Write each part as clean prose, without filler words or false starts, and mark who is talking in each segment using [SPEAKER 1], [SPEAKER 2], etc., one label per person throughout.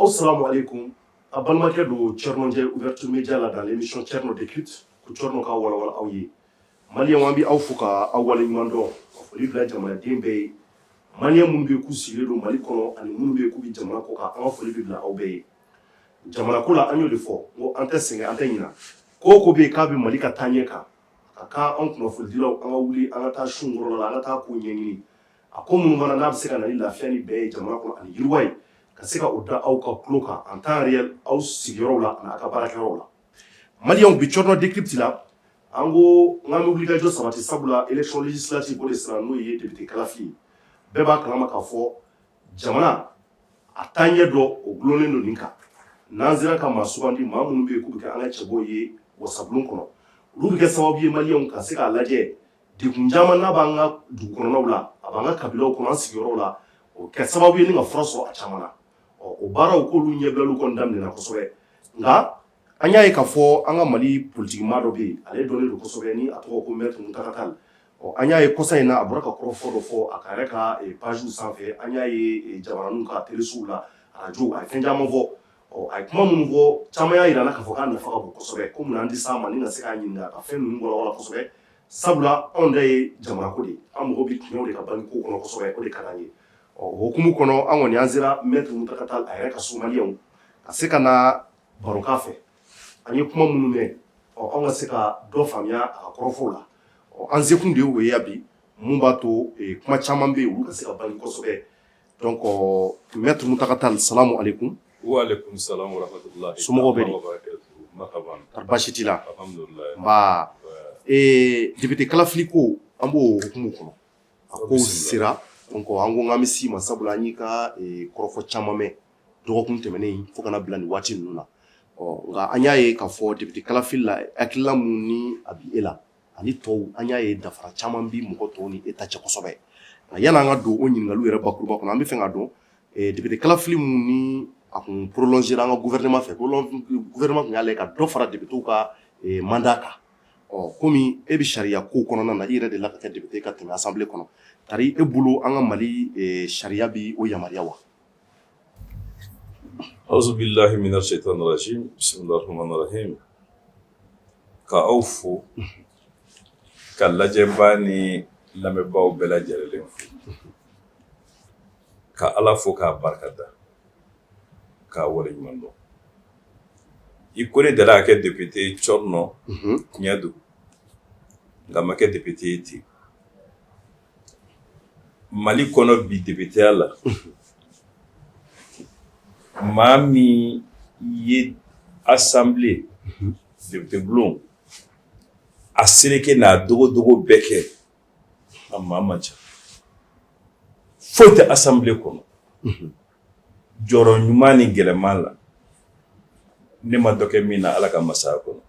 [SPEAKER 1] Assalamu alaikum. A balimakɛ don Thierno Ndiaye ouverture média la dans l'émission Thierno décrypte ko Thierno ka walawala aw ye. Maliyɛnw an bɛ aw fo ka aw waleɲuman dɔn ka foli bila jamanaden bɛɛ ye. Maliyɛn minnu bɛ yen k'u sigilen don Mali kɔnɔ ani minnu bɛ yen k'u bɛ jamana kɔ kan an ka foli bɛ bila aw bɛɛ ye. Jamana ko la an y'o de fɔ n ko an tɛ sɛgɛn an tɛ ɲinɛ. Ko o ko bɛ yen k'a bɛ Mali ka taa ɲɛ kan a ka an kunnafonidilaw an ka wuli an ka taa sun kɔrɔ la an ka taa ko ɲɛɲini. A ko minnu fana n'a bɛ se ka na ni lafiya ni bɛɛ ye jamana kɔnɔ ani yiriwa ye ka se ka o da aw ka tulo kan en temps réel aw sigiyɔrɔw la ani aw ka baarakɛyɔrɔw la. Maliyɛnw bi Thierno décrypte la an ko n k'an bɛ wulikajɔ sabati sabula élection législative o de sera n'o ye député kalafi ye. Bɛɛ b'a kalama k'a fɔ jamana a taaɲɛ dɔ o gulonnen don nin kan. N'an sera ka maa sugandi maa minnu bɛ yen k'u bɛ kɛ an ka cɛbɔ ye wasabulon kɔnɔ olu bɛ kɛ sababu ye maliyɛnw ka se k'a lajɛ degun caman n'a b'an ka dugu kɔnɔnaw la a b'an ka kabilaw kɔnɔ an sigiyɔrɔw la o kɛ sababu ye ni ka fura sɔrɔ a caman na o baaraw k'olu ɲɛbilaliw kɔni daminɛna kosɛbɛ nka an y'a ye k'a fɔ an ka Mali politique maa dɔ bɛ yen ale dɔnnen don kosɛbɛ ni a tɔgɔ ko Maître Muntaka Tall an y'a ye kɔsa in na a bɔra ka kɔrɔfɔ dɔ fɔ a yɛrɛ ka page sanfɛ an y'a ye jamananinw ka télésow la radio a ye fɛn caman fɔ a ye kuma minnu fɔ caman y'a yira an na k'a fɔ k'a nafa ka bon kosɛbɛ ko munna an tɛ s'a ma ni ka se k'a ɲininka ka fɛn ninnu walawala kosɛbɛ sabula anw da ye jamana ko de ye an mago bɛ tiɲɛw de ka bange ko kɔnɔ kosɛbɛ o de ka d'an ye o hukumu kɔnɔ an kɔni an sera Maître Muntaka Tall a yɛrɛ ka so maliyɛnw ka se ka na baro k'a fɛ an ye kuma minnu mɛn an ka se ka dɔ faamuya a ka kɔrɔfɔw la an sekun de y'o ye yan bi mun b'a to kuma caman bɛ yen olu ka se ka bange kosɛbɛ donc Maître Muntaka Tall salamu alaikum.
[SPEAKER 2] Wa alaikum salam wa rahmatullahi
[SPEAKER 1] somɔgɔw bɛ di baasi t'i la nba député kalafili ko an b'o hukumu kɔnɔ a ko sera donc an ko k'an bɛ s'i ma sabula an y'i ka kɔrɔfɔ caman mɛn dɔgɔkun tɛmɛnen fo kana bila nin waati ninnu na nka an y'a ye k'a fɔ député kalafili la hakilina mun ni a bɛ e la ani tɔw an y'a ye dafara caman bi mɔgɔ tɔw ni e ta cɛ kosɛbɛ nka yan'an ka don o ɲininkaliw yɛrɛ bakuruba kɔnɔ an bɛ fɛ k'a dɔn député kalafili mun ni a kun prolongera an ka gouvernement fɛ gouvernement kun y'a lajɛ ka dɔ fara députéw ka mandat kan komi e bɛ sariya ko kɔnɔna na i yɛrɛ de la ka kɛ député ka tɛmɛ assemblée kɔnɔ tari e bolo an ka Mali sariya bi o yamaruya wa.
[SPEAKER 2] Auzu billahi minash shaitani rajim bismillahir rahmanir rahim ka aw fo ka lajɛbaa ni lamɛnbaaw bɛɛ lajɛlen fo ka Ala fo k'a barikada k'a waleɲuman dɔn i ko ne dala ka kɛ député Thierno tiɲɛ don nka ma kɛ député ye ten Mali kɔnɔ bi députéya la maa min ye assemblée député bulon a seleke n'a dogodogo bɛɛ kɛ a maa man ca foyi tɛ assemblée kɔnɔ jɔyɔrɔ ɲuman ni gɛlɛman la ne ma dɔ kɛ min na Ala ka masaya kɔnɔ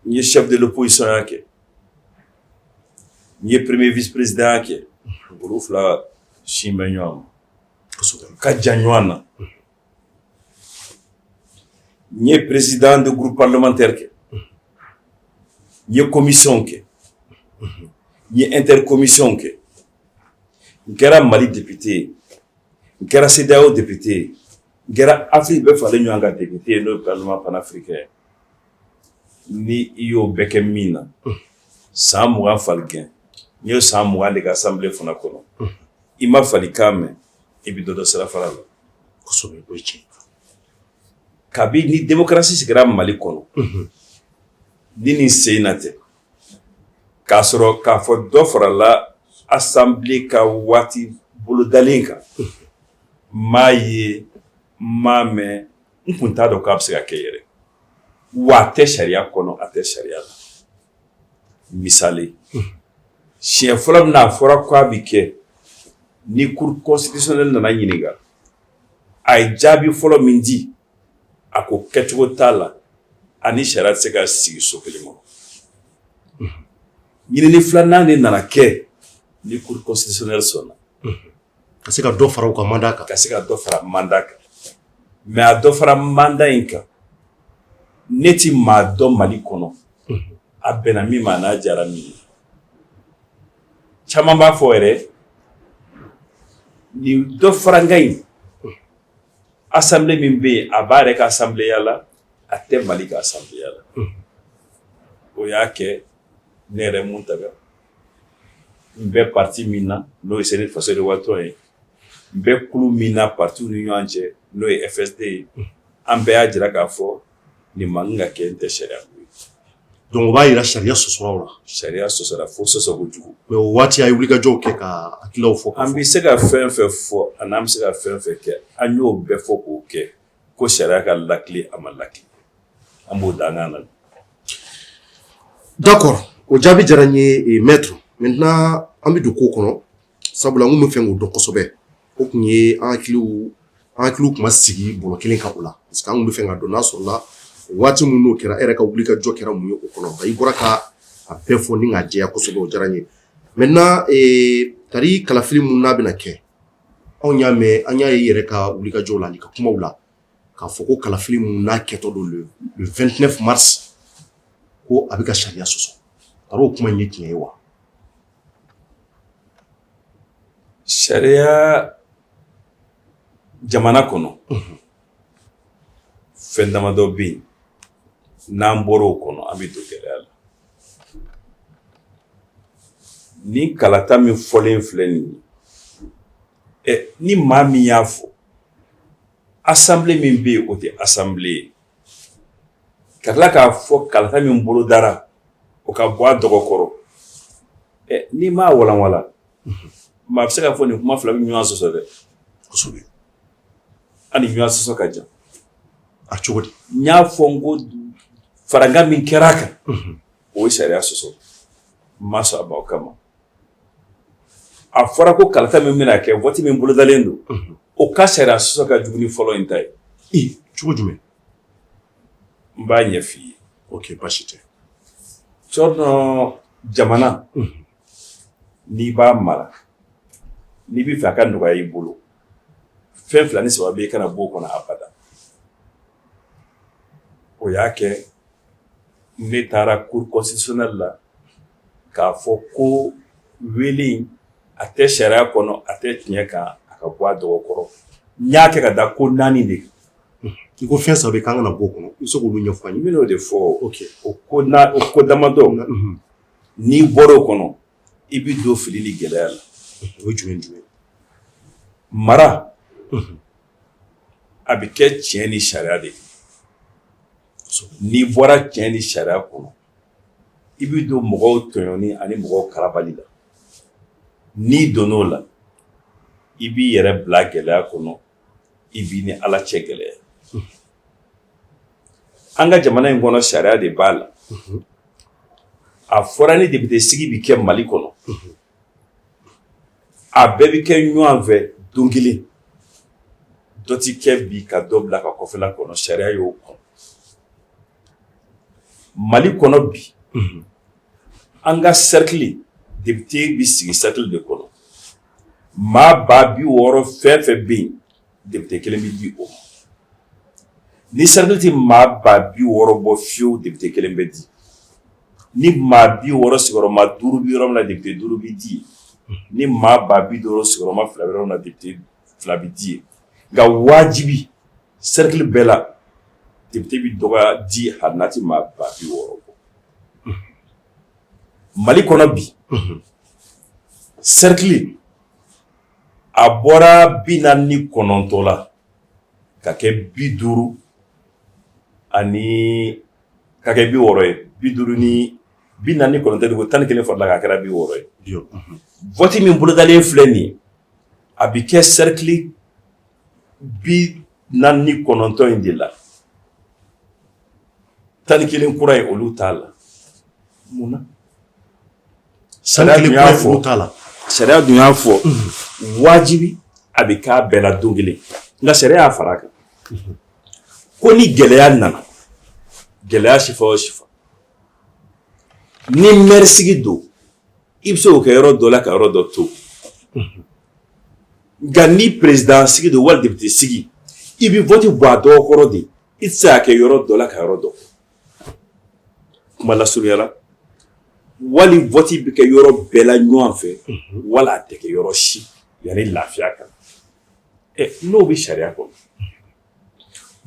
[SPEAKER 2] n ye chef de l'opposition ya kɛ n ye premier vice président ya kɛ olu fila sin bɛ ɲɔgɔn ma ka jan ɲɔgɔn na n ye président de groupe parlementaire kɛ n ye commission kɛ n ye intercommission kɛ n kɛra Mali député ye n kɛra CEDEAO député ye n kɛra Afrique bɛɛ falen ɲɔgɔn kan député ye n'o ye parlement panafricain ni i y'o bɛɛ kɛ min na san 20 fali gɛn n y'o san 20 de ka assemblée fana kɔnɔ i ma fali kan mɛn i bɛ dɔ sira fara la
[SPEAKER 1] kosɛbɛ o ye tiɲɛ
[SPEAKER 2] kabi ni démocratie sigira Mali kɔnɔ ni nin sen na tɛ k'a sɔrɔ k'a fɔ dɔ farala assemblée ka waati bolodalen kan m'a ye m'a mɛn n kun t'a dɔn k'a bɛ se ka kɛ yɛrɛ wa a tɛ sariya kɔnɔ a tɛ sariya la misali siɲɛ fɔlɔ min a fɔra k'a bɛ kɛ ni cour constitutionnelle nana ɲininka a ye jaabi fɔlɔ min di a ko kɛcogo t'a la ani sariya tɛ se ka sigi so kelen kɔnɔ ɲinini filanan de nana kɛ ni cour constitutionnelle sɔnna
[SPEAKER 1] ka se ka dɔ fara u ka mandat kan
[SPEAKER 2] ka se ka dɔ fara mandat kan mais a dɔ fara mandat in kan ne ti maa dɔn Mali kɔnɔ a bɛnna min ma n'a jara min ye caman b'a fɔ yɛrɛ ni dɔ fara n kan in assemblée min be a b'a yɛrɛ ka assemblée la a tɛ Mali ka assemblée la o y'a kɛ ne yɛrɛ Muntaga n bɛ parti min na n'o ye Senid faso de watɔn ye n bɛ kulu min na parti ni ɲɔgɔn cɛ n'o ye FSD ye an bɛɛ y'a jira k'a fɔ nin man kan ka kɛ n tɛ sariya ko ye
[SPEAKER 1] donc o b'a yira sariya sɔsɔra la
[SPEAKER 2] sariya sɔsɔra fo sɔsɔ kojugu
[SPEAKER 1] mais o waati a ye wulikajɔw kɛ ka hakilaw fɔ
[SPEAKER 2] an bɛ se ka fɛn fɛn fɔ ani an bɛ se ka fɛn fɛn kɛ an y'o bɛɛ fɔ k'o kɛ ko sariya ka lakile a ma lakile an b'o da an kan na
[SPEAKER 1] d'accord o jaabi diyara n ye maître maintenant an bɛ don ko kɔnɔ sabula n kun bɛ fɛ k'o dɔn kosɛbɛ o tun ye an hakiliw tun ma sigi bɔlɔ kelen kan o la parce que an kun bɛ fɛ ka dɔn n'a sɔrɔla waati min n'o kɛra e yɛrɛ ka wulikajɔ kɛra mun ye o kɔnɔ i bɔra ka a bɛɛ fɔ ni k'a jɛya kosɛbɛ o diyara n ye maintenant tari kalafili mun n'a bɛna kɛ anw y'a mɛn an y'a ye i yɛrɛ ka wulikajɔw la ani ka kumaw la k'a fɔ ko kalafili mun n'a kɛtɔ don le 29 mars ko a bɛ ka sariya sɔsɔ tari o kuma in ye tiɲɛ ye wa
[SPEAKER 2] sariya jamana kɔnɔ fɛn damadɔ bɛ yen n'an bɔra o kɔnɔ an bɛ don gɛlɛya la ni kalata min fɔlen filɛ nin ye ni maa min y'a fɔ assemblée min bɛ yen o tɛ assemblée ye ka tila k'a fɔ kalata min bolo dara o ka bɔ a dɔgɔ kɔrɔ n'i m'a walanwalan maa bɛ se ka fɔ nin kuma fila bɛ ɲɔgɔn sɔsɔ dɛ
[SPEAKER 1] kosɛbɛ
[SPEAKER 2] ani ɲɔgɔn sɔsɔ ka jan
[SPEAKER 1] a cogo di
[SPEAKER 2] n y'a fɔ n ko farankan min kɛra a kan o ye sariya sɔsɔ n ma sɔn a ma o kama a fɔra ko kalata min bɛna kɛ vote min bolodalen don o ka sariya sɔsɔ ka jugu ni fɔlɔ in ta ye
[SPEAKER 1] cogo jumɛn
[SPEAKER 2] n b'a ɲɛ f'i ye
[SPEAKER 1] ok baasi tɛ
[SPEAKER 2] cɔrɔnɔ jamana n'i b'a mara n'i bɛ fɛ a ka nɔgɔya i bolo fɛn fila ni saba bɛ i kana bɔ o kɔnɔ abada o y'a kɛ ne taara cour constitutionnelle la k'a fɔ ko wele a tɛ sariya kɔnɔ a tɛ tiɲɛ kan a ka bɔ a dɔgɔ kɔrɔ n y'a kɛ ka da ko 4 de kan
[SPEAKER 1] i ko fɛn saba k'an kana bɔ o kɔnɔ i bɛ se k'olu ɲɛfɔ an ye
[SPEAKER 2] n bɛn'o de fɔ
[SPEAKER 1] ok
[SPEAKER 2] o ko damadɔ n'i bɔra o kɔnɔ i bɛ don fili ni gɛlɛya la
[SPEAKER 1] o ye jumɛn
[SPEAKER 2] mara a bɛ kɛ tiɲɛ ni sariya de n'i bɔra tiɲɛ ni sariya kɔnɔ i bɛ don mɔgɔw tɔɲɔni ani mɔgɔw karabali la n'i donn'o la i b'i yɛrɛ bila gɛlɛya kɔnɔ i b'i ni ala cɛ gɛlɛya an ka jamana in kɔnɔ sariya de b'a la a fɔra ni député sigi bi kɛ Mali kɔnɔ a bɛɛ bi kɛ ɲɔgɔn fɛ don kelen dɔ ti kɛ bi ka dɔ bila ka kɔfɛla kɔnɔ sariya y'o kɔnɔ Mali kɔnɔ bi an ka cercle député bi sigi cercle de kɔnɔ maa 60 fɛn fɛn bɛ yen député kelen bi di o ma ni cercle ti maa 60 bɔ fiyewu député kelen bɛ di ni maa 60 sigiyɔrɔma 5 bi yɔrɔ min na député 5 bi di ni maa 50 sigiyɔrɔma 2 bi yɔrɔ min na député 2 bi di nka wajibi cercle bɛɛ la député bi dɔgɔya di hali n'a ti maa 60 bɔ Mali kɔnɔ bi cercle a bɔra 49 la ka kɛ 50 ani ka kɛ 60 ye 50 ni 49 de ko 11 farala ka kɛra 60 ye vote min bolodalen filɛ nin ye a bi kɛ cercle 49 in de la 11 kura ye olu t'a la mun na sariya dun y'a fɔ wajibi a bɛ k'a bɛɛ la don kelen nka sariya y'a fara a kan ko ni gɛlɛya nana gɛlɛya sifa o sifa ni maire sigi don i bɛ se k'o kɛ yɔrɔ dɔ la ka yɔrɔ dɔ to nka ni président sigi don wali député sigi i bɛ vote bɔ a dɔgɔ kɔrɔ de i tɛ se k'a kɛ yɔrɔ dɔ la ka yɔrɔ dɔ kuma lasurunyala wali vote bɛ kɛ yɔrɔ bɛɛ la ɲɔgɔn fɛ wala a tɛ kɛ yɔrɔ si yanni lafiya kan n'o bɛ sariya kɔnɔ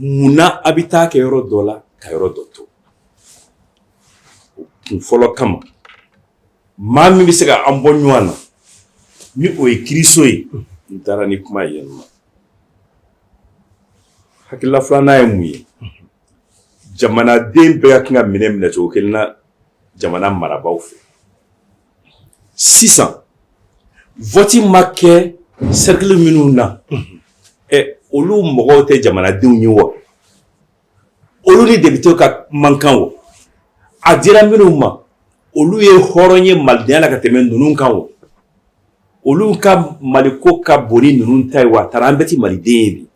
[SPEAKER 2] munna a bɛ taa kɛ yɔrɔ dɔ la ka yɔrɔ dɔ to kun fɔlɔ kama maa min bɛ se ka an bɔ ɲɔgɔn na ni o ye kiriso ye n taara ni kuma ye yɛlɛma hakilila filanan ye mun ye jamanaden bɛɛ ka kan ka minɛ cogo kelen na jamana marabaaw fɛ sisan vote ma kɛ cercle minnu na olu mɔgɔw tɛ jamanadenw ye wa olu ni député ka mankan wa a dira minnu ma olu ye hɔrɔn ye malidenya la ka tɛmɛ ninnu kan wa olu ka maliko ka bon ni ninnu ta ye wa a taara an bɛɛ ti maliden ye bi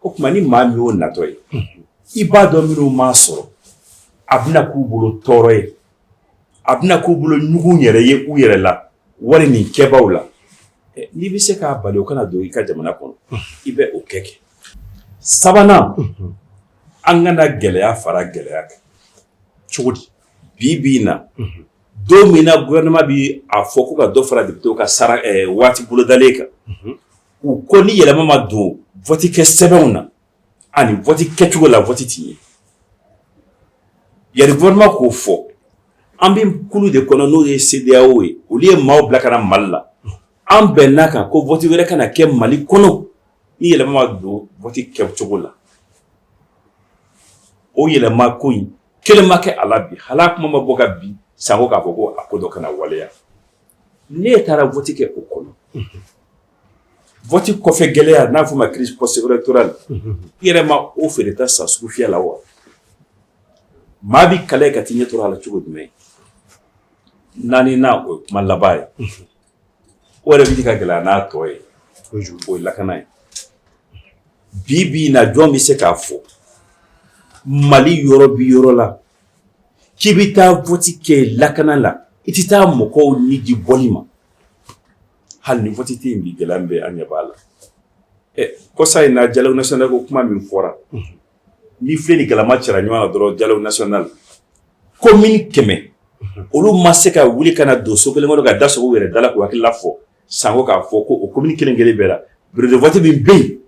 [SPEAKER 2] o tuma ni maa min y'o natɔ ye i b'a dɔn minnu m'a sɔrɔ a bɛna k'u bolo tɔɔrɔ ye a bɛna k'u bolo ɲugu yɛrɛ ye u yɛrɛ la wari nin kɛbaaw la n'i bɛ se k'a bali o kana don i ka jamana kɔnɔ i bɛ o kɛ sabanan an kana gɛlɛya fara gɛlɛya kan cogo di bi in na don min na gouvernement bi a fɔ ko ka dɔ fara député ka sara waati bolodalen kan u ko ni yɛlɛma ma don vote kɛ sɛbɛnw na ani vote kɛcogo la vote ti ye yɛrɛ gouvernement k'o fɔ an bɛ kulu de kɔnɔ n'o ye CEDEAO ye olu ye maaw bila ka na Mali la an bɛnna kan ko vote wɛrɛ kana kɛ Mali kɔnɔ ni yɛlɛma ma don vote kɛcogo la o yɛlɛma ko in kelen ma kɛ a la bi hala kuma ma bɔ ka bi sanko k'a fɔ ko a ko dɔ kana waleya ne taara vote kɛ o kɔnɔ vote kɔfɛ gɛlɛya n'a fɔ ma crise post-électorale i yɛrɛ ma o feereta sa sugu fiyɛ la wa maa bi kala ka t'i ɲɛ tɔrɔ a la cogo jumɛn naani na o kuma laban ye o yɛrɛ bi ka gɛlɛya n'a tɔ ye o ye lakana ye bi na jɔn bɛ se k'a fɔ Mali yɔrɔ bi yɔrɔ la k'i bɛ taa vote kɛ lakana la i tɛ taa mɔgɔw ni di bɔli ma hali ni vote tɛ yen bi gɛlɛya bɛ an ɲɛ b'a la kɔsa in na Dialogue national ko kuma min fɔra ni filɛ ni galama cɛra ɲɔgɔn na dɔrɔn Dialogue national commune 100 olu ma se ka wuli ka na don so kelen kɔnɔ ka da sogo yɛrɛ da la k'u hakilila fɔ sanko k'a fɔ ko o commune kelen kelen bɛɛ la bureau de vote min bɛ yen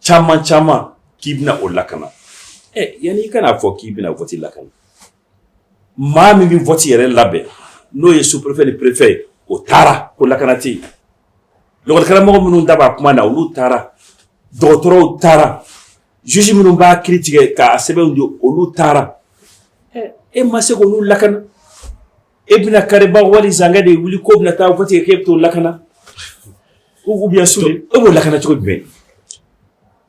[SPEAKER 2] caman caman k'i bɛna o lakana yanni i kana fɔ k'i bɛna vote lakana maa min bɛ vote yɛrɛ labɛn n'o ye sous-préfet ni préfet ye o taara ko lakana tɛ yen lɔgɔlikaramɔgɔ minnu da b'a kuma na olu taara dɔgɔtɔrɔw taara juge minnu b'a kiiri tigɛ k'a sɛbɛnw di olu taara e ma se k'olu lakana e bɛna kariba wali zanga de wuli ko bɛna taa vote kɛ k'e bɛ t'o lakana ou bien sule e b'o lakana cogo jumɛn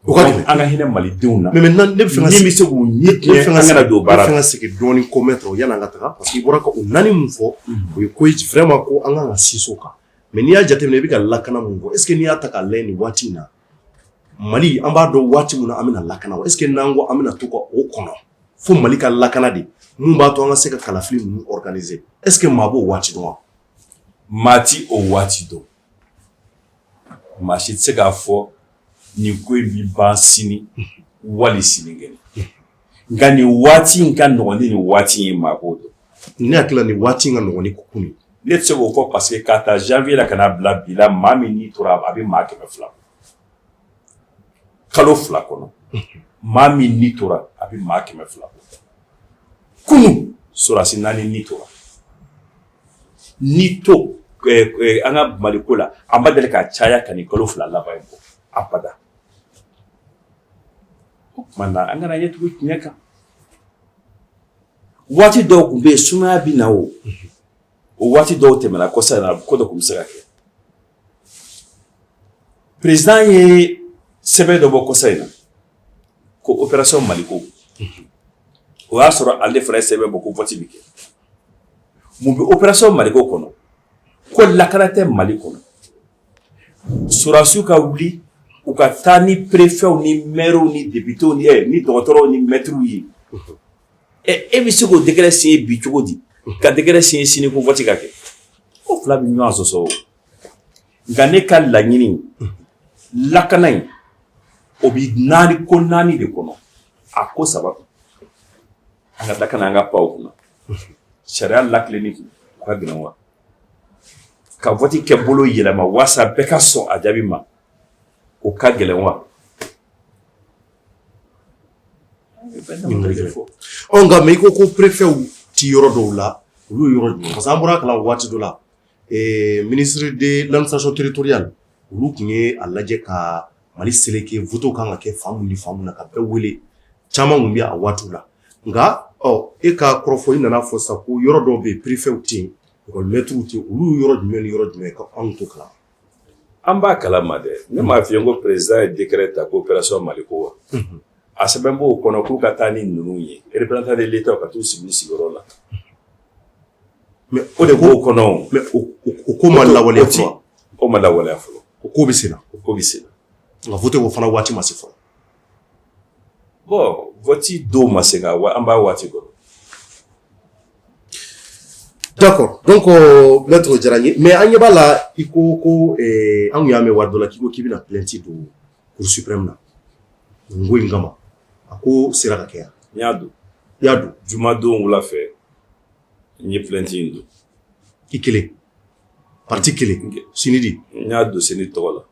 [SPEAKER 2] o ka gɛlɛn an ka hinɛ malidenw na mais maintenant ne bɛ fɛ ka min bɛ se k'u ɲɛ an kana don baara la ne bɛ fɛ ka segin dɔɔni ko mɛtɛrɛ yanni an ka taga parce que i bɔra ka o naani min fɔ o ye ko ye vraiment ko an kan ka sinsin o kan mais n'i y'a jateminɛ i bɛ ka lakana mun fɔ est ce que n'i y'a ta k'a lajɛ nin waati in na Mali an b'a dɔn waati min na an bɛna lakana wa est ce que n'an ko an bɛna to ka o kɔnɔ fo Mali ka lakana de mun b'a to an ka se ka kalafili ninnu organiser est ce que maa b'o waati dɔn wa maa ti o waati dɔn maa si tɛ se k'a fɔ nin ko in bɛ ban sini wali sinikɛnɛ nka nin waati in ka nɔgɔn ni nin waati in ye maa b'o dɔn ne hakili la nin waati in ka nɔgɔn ni kunun ne tɛ se k'o fɔ parce que k'a ta janvier la ka na bila bi la maa min n'i tora a bɛ maa 200 kalo 2 kɔnɔ maa min n'i tora a bɛ maa 200 kunun sorasi 4 n'i tora n'i to an ka Maliko la an ba deli ka caya ka nin kalo 2 laban in bɔ abada o tuma na an kana ɲɛ tugu tiɲɛ kan waati dɔw tun bɛ yen sumaya bɛ na o waati dɔw tɛmɛna kɔsa in na ko dɔ tun bɛ se ka kɛ président ye sɛbɛn dɔ bɔ kɔsa in na ko opération Maliko o y'a sɔrɔ ale fana ye sɛbɛn bɔ ko vote bɛ kɛ mun bɛ opération Maliko kɔnɔ ko lakana tɛ Mali kɔnɔ sɔrɔdasiw ka wuli u ka taa ni préfets ni maires ni députés ni dɔgɔtɔrɔw ni maîtres ye e bɛ se k'o décret signer bi cogo di ka décret signer sini ko vote ka kɛ o fila bɛ ɲɔgɔn sɔsɔ o nka ne ka laɲini lakana in o bɛ naani ko naani de kɔnɔ a ko saba an ka lakana an ka paw kunna sariya lakilenni o ka gɛlɛn wa ka vote kɛ bolo yɛlɛma waasa bɛɛ ka sɔn a jaabi ma o ka gɛlɛn wa
[SPEAKER 1] nka mais i ko préfet ti yɔrɔ dɔw la olu ye yɔrɔ jumɛn parce que an bɔra kalan waati dɔ la ministre de l'administration territoriale olu tun ye a lajɛ ka Mali seleke voto kan ka kɛ fan ni fan na ka bɛɛ wele caman kun bɛ a waatiw la nka e ka kɔrɔfɔ i nana fɔ sa ko yɔrɔ dɔw bɛ yen préfet tɛ yen école maître tɛ yen olu yɔrɔ jumɛn ni yɔrɔ jumɛn ka anw to kalan
[SPEAKER 2] an b'a kalama dɛ ne m'a f'i ye ko président ye décret ta ko opération Maliko wa a sɛbɛn b'o kɔnɔ k'u ka taa ni ninnu ye représentant de l'État ka t'u sigi sigiyɔrɔ la
[SPEAKER 1] mais
[SPEAKER 2] o de b'o kɔnɔ
[SPEAKER 1] mais o ko ma lawaleya fɔlɔ
[SPEAKER 2] o ma lawaleya fɔlɔ
[SPEAKER 1] o ko bɛ sen na
[SPEAKER 2] o ko bɛ sen na
[SPEAKER 1] nka vote o fana waati ma se fɔlɔ
[SPEAKER 2] bon vote dɔw ma se ka an b'a waati kɔrɔ
[SPEAKER 1] d'accord donc maître diyara n ye mais an ɲɛ b'a la i ko ko an y'a mɛn waati dɔ la k'i ko k'i bɛna plainte don cour suprême na n ko in kama a ko sera ka kɛ yan
[SPEAKER 2] n y'a don
[SPEAKER 1] i y'a don
[SPEAKER 2] jumadon wula fɛ n ye plainte in don
[SPEAKER 1] i kelen parti kelen sinidi
[SPEAKER 2] n y'a don seni tɔgɔ la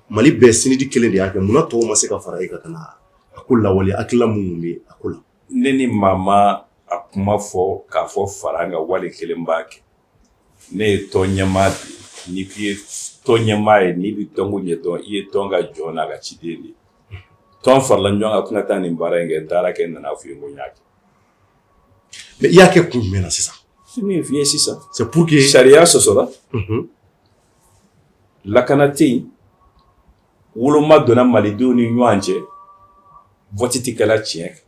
[SPEAKER 1] Mali bɛɛ sinidi kelen de y'a kɛ munna tɔw ma se ka fara e ka kana a ko lawale hakilila minnu bɛ a ko la
[SPEAKER 2] ne ni maa ma a kuma fɔ k'a fɔ fara an ka wale kelen b'a kɛ ne ye tɔn ɲɛmaa de n'i k'i ye tɔn ɲɛmaa ye n'i bɛ tɔnko ɲɛdɔn i ye tɔn ka jɔn n'a ka ciden de tɔn farala ɲɔgɔn kan ko n ka taa nin baara in kɛ n taara kɛ n nana f'i ye ko n y'a kɛ
[SPEAKER 1] mais i y'a kɛ kun jumɛn na sisan
[SPEAKER 2] min f'i ye sisan
[SPEAKER 1] c'est pour que
[SPEAKER 2] sariya sɔsɔra lakana tɛ yen woloma donna malidenw ni ɲɔgɔn cɛ vote tɛ kɛla tiɲɛ kan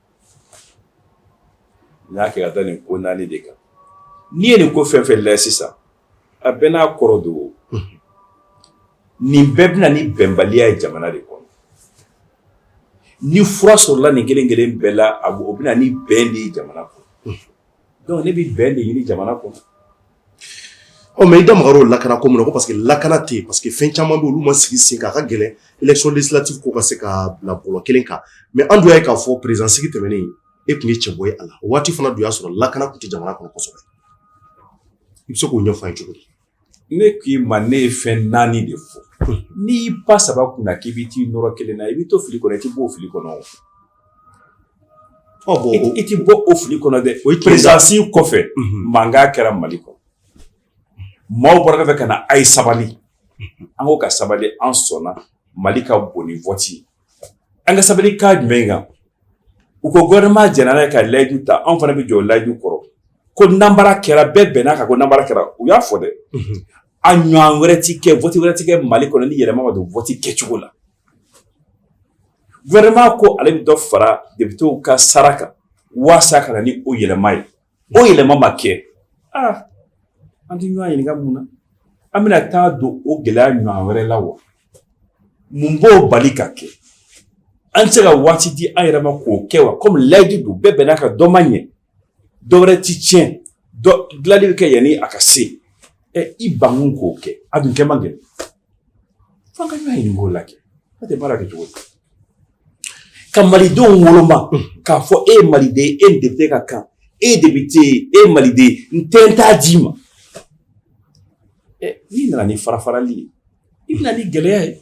[SPEAKER 2] n y'a kɛ ka da nin ko naani de kan n'i ye nin ko fɛn fɛn layɛ sisan a bɛɛ n'a kɔrɔ don nin bɛɛ bɛna ni bɛnbaliya ye jamana de kɔnɔ ni fura sɔrɔla nin kelen kelen bɛɛ la o bɛna ni bɛn de ye jamana kɔnɔ donc ne bɛ bɛn de ɲini jamana kɔnɔ
[SPEAKER 1] mais i da magar'o lakana ko mun na ko parce que lakana tɛ yen parce que fɛn caman bɛ olu ma sigi sen kan a ka gɛlɛn élection législative ko ka se ka bila bɔlɔ kelen kan mais an dun y'a ye k'a fɔ président sigi tɛmɛnen e tun ye cɛbɔ ye a la o waati fana dun y'a sɔrɔ lakana tun tɛ jamana kɔnɔ kosɛbɛ i bɛ se k'o ɲɛfɔ an ye cogo di
[SPEAKER 2] ne k'i ma ne ye fɛn naani de fɔ n'i ba saba kunna k'i bɛ t'i nɔrɔ kelen na i bɛ to fili kɔnɔ i tɛ bɔ o fili kɔnɔ i tɛ bɔ o fili kɔnɔ dɛ présidence kɔfɛ mankan kɛra Mali kɔnɔ maaw bɔra fɛ ka na a ye sabali an ko ka sabali an sɔnna Mali ka bon ni vote ye an ka sabali k'a jumɛn kan u ko gouvernement jɛnna n'a ye ka layidu ta anw fana bɛ jɔ o layidu kɔrɔ ko nanbara kɛra bɛɛ bɛnna kan ko nanbara kɛra u y'a fɔ dɛ a ɲɔgɔn wɛrɛ ti kɛ vote wɛrɛ ti kɛ Mali kɔnɔ ni yɛlɛma ma don vote kɛcogo la gouvernement ko ale bɛ dɔ fara députéw ka sara kan waasa ka na ni o yɛlɛma ye o yɛlɛma ma kɛ an tɛ ɲɔgɔn ɲininka mun na an bɛna taa don o gɛlɛya ɲɔgɔn wɛrɛ la wa mun b'o bali ka kɛ an tɛ se ka waati di an yɛrɛ ma k'o kɛ wa komi layidu don bɛɛ bɛnna kan dɔ ma ɲɛ dɔ wɛrɛ ti tiɲɛ dilanli bɛ kɛ yanni a ka se i bankun k'o kɛ a dun kɛ man gɛlɛn fo an ka ɲɔgɔn ɲininka o la kɛ a tɛ baara kɛ cogo di ka malidenw woloma k'a fɔ e ye maliden ye e ni député ka kan e ye député ye e ye maliden ye n tɛ n t'a d'i ma n'i nana ni farafarali ye i bɛna ni gɛlɛya ye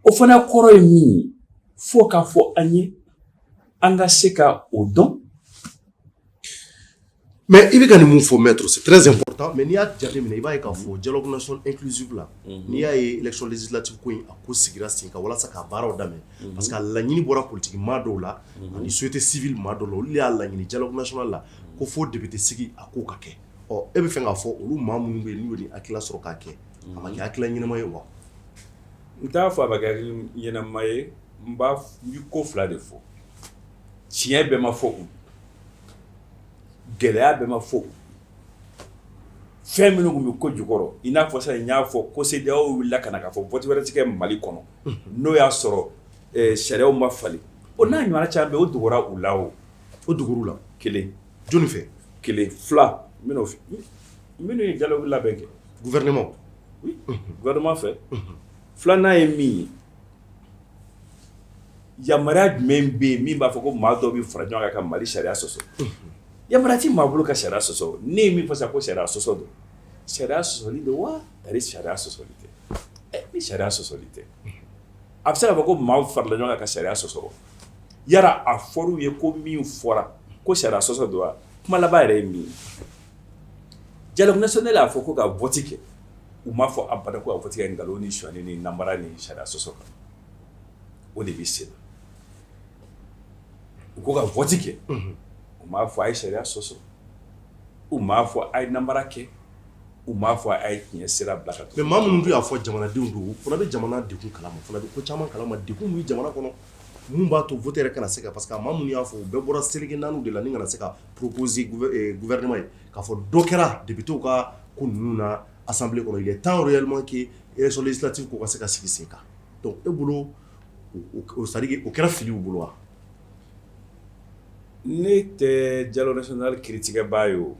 [SPEAKER 2] o fana kɔrɔ ye min ye fo k'a fɔ an ye an ka se ka o dɔn
[SPEAKER 1] mais i bɛ ka nin mun fɔ maître c'est très important mais n'i y'a jateminɛ i b'a ye k'a fɔ dialogue national inclusive la n'i y'a ye élection législative ko in a ko sigira sen kan walasa k'a baaraw daminɛ parce que a laɲini bɔra politique maa dɔw la ani société civile maa dɔw la olu de y'a laɲini dialogue national la ko fo député sigi a ko ka kɛ e bɛ fɛ k'a fɔ olu maa minnu bɛ yen n'u ye nin hakilila sɔrɔ k'a kɛ a ma kɛ hakilila ɲɛnama ye wa
[SPEAKER 2] n t'a fɔ a ma kɛ ɲɛnama ye n bɛ ko fila de fɔ tiɲɛ bɛɛ ma fɔ u gɛlɛya bɛɛ ma fɔ u fɛn minnu tun bɛ ko jukɔrɔ i n'a fɔ sisan n y'a fɔ ko CEDEAO wulila ka na k'a fɔ vote wɛrɛ tɛ kɛ Mali kɔnɔ n'o y'a sɔrɔ sariyaw ma falen o n'a ɲɔgɔnna caman bɛ yen o dogora u la o dogor'u la kelen
[SPEAKER 1] jɔnni fɛ
[SPEAKER 2] kelen fila minnu ye dialogue labɛn kɛ
[SPEAKER 1] gouvernement
[SPEAKER 2] gouvernement fɛ filanan ye min ye yamaruya jumɛn bɛ yen min b'a fɔ ko maa dɔw bɛ fara ɲɔgɔn kan ka Mali sariya sɔsɔ yamaruya ti maa bolo ka sariya sɔsɔ ne ye min fɔ sisan ko sariya sɔsɔ don sariya sɔsɔli don wa tari sariya sɔsɔli tɛ ni sariya sɔsɔli tɛ a bɛ se k'a fɔ ko maaw farala ɲɔgɔn kan ka sariya sɔsɔ yara a fɔr'u ye ko min fɔra ko sariya sɔsɔ don wa kuma laban yɛrɛ ye min ye dialogue national y'a fɔ ko ka vote kɛ u m'a fɔ abada ko ka vote kɛ nkalon ni suɲɛni ni namara ni sariya sɔsɔ kan o de bɛ sen na u ko ka vote kɛ u m'a fɔ a ye sariya sɔsɔ u m'a fɔ a ye namara kɛ u m'a fɔ a ye tiɲɛ sira bila ka
[SPEAKER 1] mais maa minnu dun y'a fɔ jamanadenw don u fana bɛ jamana degun kalama fana bɛ ko caman kalama degun min jamana kɔnɔ mun b'a to vote yɛrɛ kana se ka parce que maa minnu y'a fɔ u bɛɛ bɔra seleke naaniw de la ni kana se ka proposer gouvernement ye k'a fɔ dɔ kɛra députés ka ko ninnu na assemblée kɔnɔ il est temps réellement que élection législative ko ka se ka sigi sen kan donc e bolo c'est à dire o kɛra fili u bolo wa
[SPEAKER 2] ne tɛ dialogue national critiquebaa ye o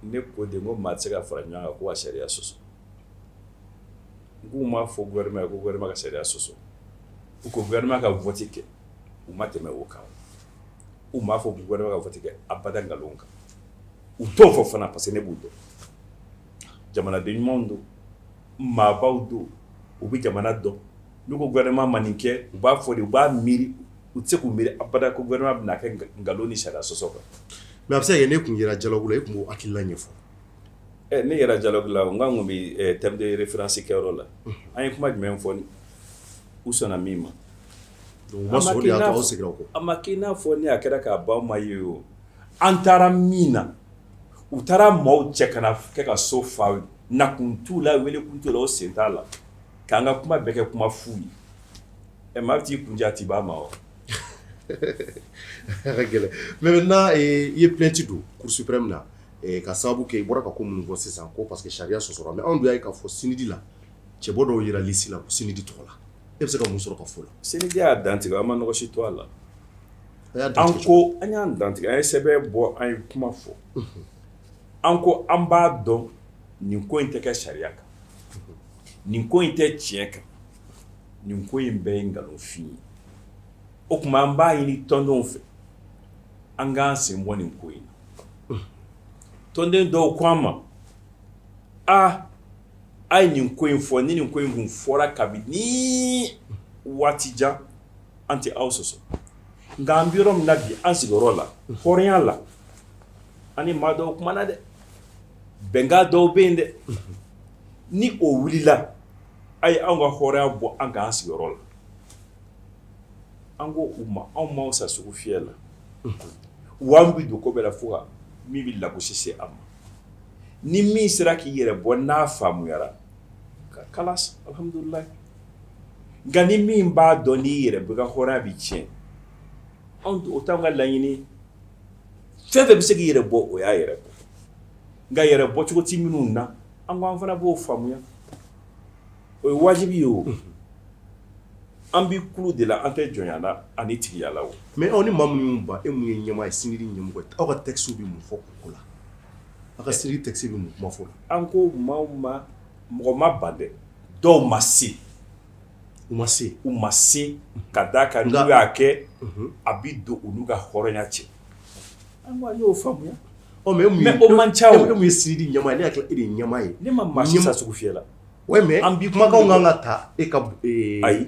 [SPEAKER 2] ne ko de ko maa tɛ se ka fara ɲɔgɔn kan ko ka sariya sɔsɔ n k'u m'a fɔ gouvernement ye ko gouvernement ka sariya sɔsɔ u ko gouvernement ka vote kɛ u ma tɛmɛ o kan u m'a fɔ gouvernement ka vote kɛ abada nkalon kan u t'o fɔ fana parce que ne b'u dɔn jamanaden ɲumanw don maabaw don u bɛ jamana dɔn n'u ko gouvernement ma nin kɛ u b'a fɔ de u b'a miiri u tɛ se k'u miiri abada ko gouvernement bɛna kɛ nkalon ni sariya sɔsɔ kan
[SPEAKER 1] mais a bɛ se ka kɛ ne tun yera dialogue la e tun b'o hakilila ɲɛfɔ
[SPEAKER 2] ne yɛrɛ dialogue la n kan kun bɛ thème de référence kɛyɔrɔ la an ye kuma jumɛn fɔ u sɔnna min ma
[SPEAKER 1] donc u ma sɔn o de y'a to aw seginna o kɔ
[SPEAKER 2] a ma k'i n'a fɔ ne a kɛra k'a ban ma ye o an taara min na u taara maaw cɛ ka na kɛ ka so fa nakun t'u la wele kun t'u la o sen t'a la k'an ka kuma bɛɛ kɛ kuma fu ye maa bɛ t'i kunja a t'i b'a ma wa
[SPEAKER 1] mais maintenant i ye plainte don cour suprême na ka sababu kɛ i bɔra ka ko minnu fɔ sisan ko parce que sariya sɔsɔra mais anw dun y'a ye k'a fɔ sinidi la cɛbɔ dɔw yera liste la ko sinidi tɔgɔ la e bɛ se ka mun sɔrɔ ka fɔ la
[SPEAKER 2] sinidi y'a dantigɛ an ma nɔgɔ si to a la
[SPEAKER 1] an
[SPEAKER 2] an y'an dantigɛ an ye sɛbɛn bɔ an ye kuma fɔ an ko an b'a dɔn nin ko in tɛ kɛ sariya kan nin ko in tɛ tiɲɛ kan nin ko in bɛɛ ye nkalonfin ye o tuma an b'a ɲini tɔndenw fɛ an k'an sen bɔ nin ko in na tɔnden dɔw ko an ma a ye nin ko in fɔ ni nin ko in kun fɔra kabini waati jan an tɛ aw sɔsɔ nka an bɛ yɔrɔ min na bi an sigiyɔrɔ la hɔrɔnya la ani maa dɔw kumana dɛ bɛnkan dɔw bɛ yen dɛ ni o wulila a ye anw ka hɔrɔnya bɔ an k'an sigiyɔrɔ la an ko u ma anw m'aw sa sugu fiyɛ la wa an bɛ don ko bɛɛ la fo ka min bɛ lagosi se an ma ni min sera k'i yɛrɛ bɔ n'a faamuyara ka kalas alhamdulilayi nka ni min b'a dɔn n'i yɛrɛ bɛ ka hɔrɔnya bɛ tiɲɛ o t'anw ka laɲini fɛn fɛn bɛ se k'i yɛrɛ bɔ o y'a yɛrɛ bɔ nka yɛrɛ bɔ cogo ti minnu na an ko an fana b'o faamuya o ye wajibi ye o an b'i kulu de la an tɛ jɔnya la ani tigiya la o
[SPEAKER 1] mais aw ni maa minnu y'u ban e mun ye ɲɛmaa ye sinidi ɲɛmɔgɔ ye aw ka texte bɛ mun fɔ o ko la aw ka sinidi texte bɛ mun kuma fɔ la
[SPEAKER 2] an ko maaw ma mɔgɔ ma ban dɛ dɔw ma se
[SPEAKER 1] u ma se
[SPEAKER 2] ka d'a kan n'u y'a kɛ a bɛ don olu ka hɔrɔnya cɛ an ko an y'o faamuya mais o man ca o
[SPEAKER 1] e mun ye sinidi ɲɛmaa ye ne hakili e de ye ɲɛmaa ye
[SPEAKER 2] ne ma maa si sa sugu fiyɛ la
[SPEAKER 1] ouais mais kumakanw kan ka ta e ka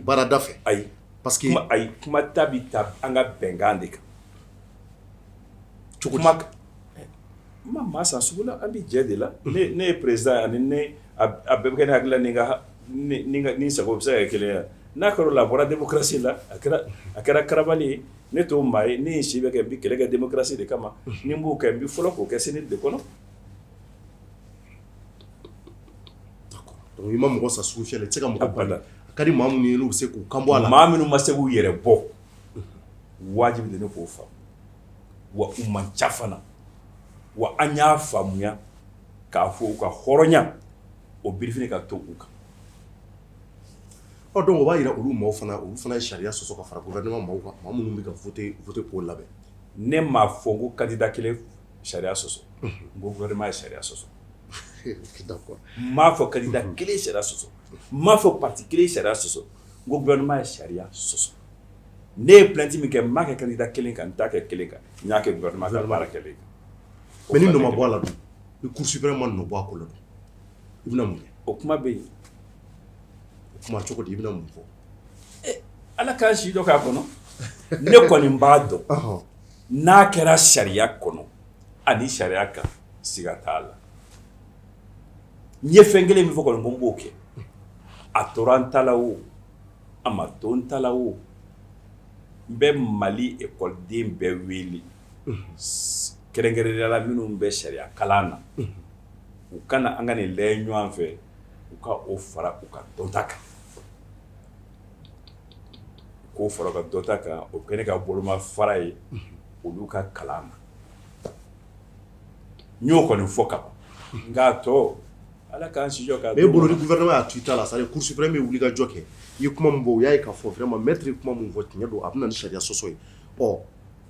[SPEAKER 1] baarada fɛ
[SPEAKER 2] ayi
[SPEAKER 1] parce que
[SPEAKER 2] kuma ta bi ta an ka bɛnkan de kan
[SPEAKER 1] cogo
[SPEAKER 2] ma maa sa sugu la an bɛ jɛ de la ne ye président ani ne a bɛɛ bɛ kɛ ne hakili la ni sago bɛ se ka kɛ kelen ye n'a kɛra o la a bɔra démocratie la a kɛra karabali ye ne t'o maa ye ne ye si bɛ kɛ n bɛ kɛlɛ kɛ démocratie de kama ni n b'o kɛ n bɛ fɔlɔ k'o kɛ Sénégal de kɔnɔ.
[SPEAKER 1] donc i ma mɔgɔ sa sugu fiyɛ la i tɛ se ka mɔgɔ bali a ka di maa minnu ye n'u bɛ se k'u kan bɔ a la
[SPEAKER 2] maa minnu ma se k'u yɛrɛ bɔ wajibi de ne k'o faamu wa u man ca fana wa an y'a faamuya k'a fɔ u ka hɔrɔnya o birifini ka to u kan.
[SPEAKER 1] donc o b'a jira olu fana ye sariya sɔsɔ ka fara gouvernement maaw kan maa minnu bɛ ka voter k'o labɛn.
[SPEAKER 2] ne m'a fɔ ko candidat kelen sariya sɔsɔ n ko gouvernement ye sariya sɔsɔ.
[SPEAKER 1] d'accord
[SPEAKER 2] m'a fɔ candidat kelen sariya sɔsɔ m'a fɔ parti kelen sariya sɔsɔ n ko gouvernement ye sariya sɔsɔ ne ye plainte min kɛ n m'a kɛ candidat kelen kan n t'a kɛ kelen kan n y'a kɛ gouvernement ka baara kɛlen kan.
[SPEAKER 1] mais ni nɔ ma bɔ a la dun ni cour suprême ma nɔ bɔ a ko la dun i bɛna mun kɛ.
[SPEAKER 2] o kuma bɛ yen.
[SPEAKER 1] o kuma cogo di i bɛna mun fɔ.
[SPEAKER 2] ala k'an si dɔ k'a kɔnɔ. ne kɔni b'a dɔn n'a kɛra sariya kɔnɔ ani sariya kan siga t'a la n ye fɛn kelen min fɔ kɔni ko n b'o kɛ a tora n ta la o a ma to n ta la o n bɛ Mali ekɔliden bɛɛ wele kɛrɛnkɛrɛnnenya la minnu bɛ sariya kalan na u kana an ka nin lajɛ ɲɔgɔn fɛ u ka o fara u ka dɔnta kan k'o fara u ka dɔnta kan o kɛ ne ka boloma fara ye olu ka kalan na n y'o kɔni fɔ ka ban nka tɔ ala k'an si jɔ ka
[SPEAKER 1] e bolo ni gouvernement y'a to i ta la c'est-à-dire Cour suprême bɛ wuli ka jɔ kɛ i ye kuma min fɔ u y'a ye k'a fɔ vraiment maître ye kuma min fɔ tiɲɛ don a bɛ na ni sariya sɔsɔ ye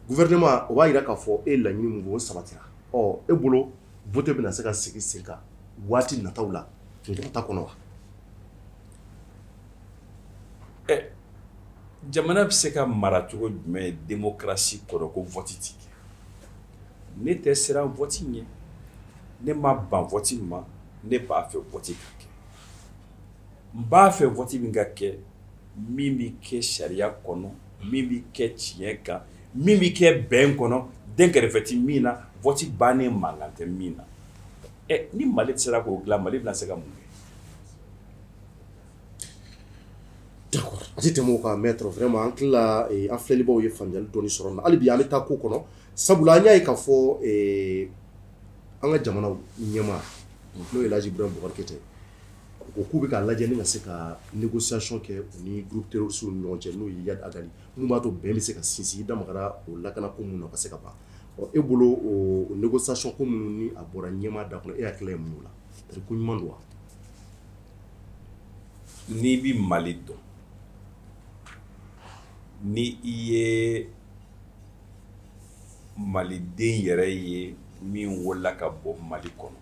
[SPEAKER 1] gouvernement o b'a jira k'a fɔ e ye laɲini min fɔ o sabatira e bolo vote bɛna se ka sigi sen kan waati nataw la ta kɔnɔ wa
[SPEAKER 2] jamana bɛ se ka mara cogo jumɛn ye démocratie kɔrɔ ko vote ti kɛ ne tɛ siran vote ɲɛ ne ma ban vote ma ne b'a fɛ vote ka kɛ n b'a fɛ vote min ka kɛ min bɛ kɛ sariya kɔnɔ min bɛ kɛ tiɲɛ kan min bɛ kɛ bɛn kɔnɔ dɛnkɛrɛfɛ tɛ min na vote bannen mankan tɛ min na ni Mali sera k'o dilan Mali bɛna se ka mun kɛ
[SPEAKER 1] d'accord a tɛ tɛmɛ o kan maître vraiment an tilala an filɛlibaw ye faamuyali dɔɔni sɔrɔ nin na hali bi an bɛ taa ko kɔnɔ sabula an y'a ye k'a fɔ an ka jamanaw ɲɛmaa n'o ye Laji Ibrahima Bubakar Keïta u ko k'u bɛ k'a lajɛ ni ka se ka négociation kɛ u ni groupe terroriste ni ɲɔgɔn cɛ n'o ye Yadi Agali mun b'a to bɛn bɛ se ka sinsin i da magara o lakana ko minnu na o ka se ka ban e bolo o négociation ko minnu ni a bɔra ɲɛmaa da kɔnɔ e hakili ye mun la c'est-à-dire ko ɲuman don wa
[SPEAKER 2] n'i bɛ Mali dɔn ni i ye maliden yɛrɛ ye min wolola ka bɔ Mali kɔnɔ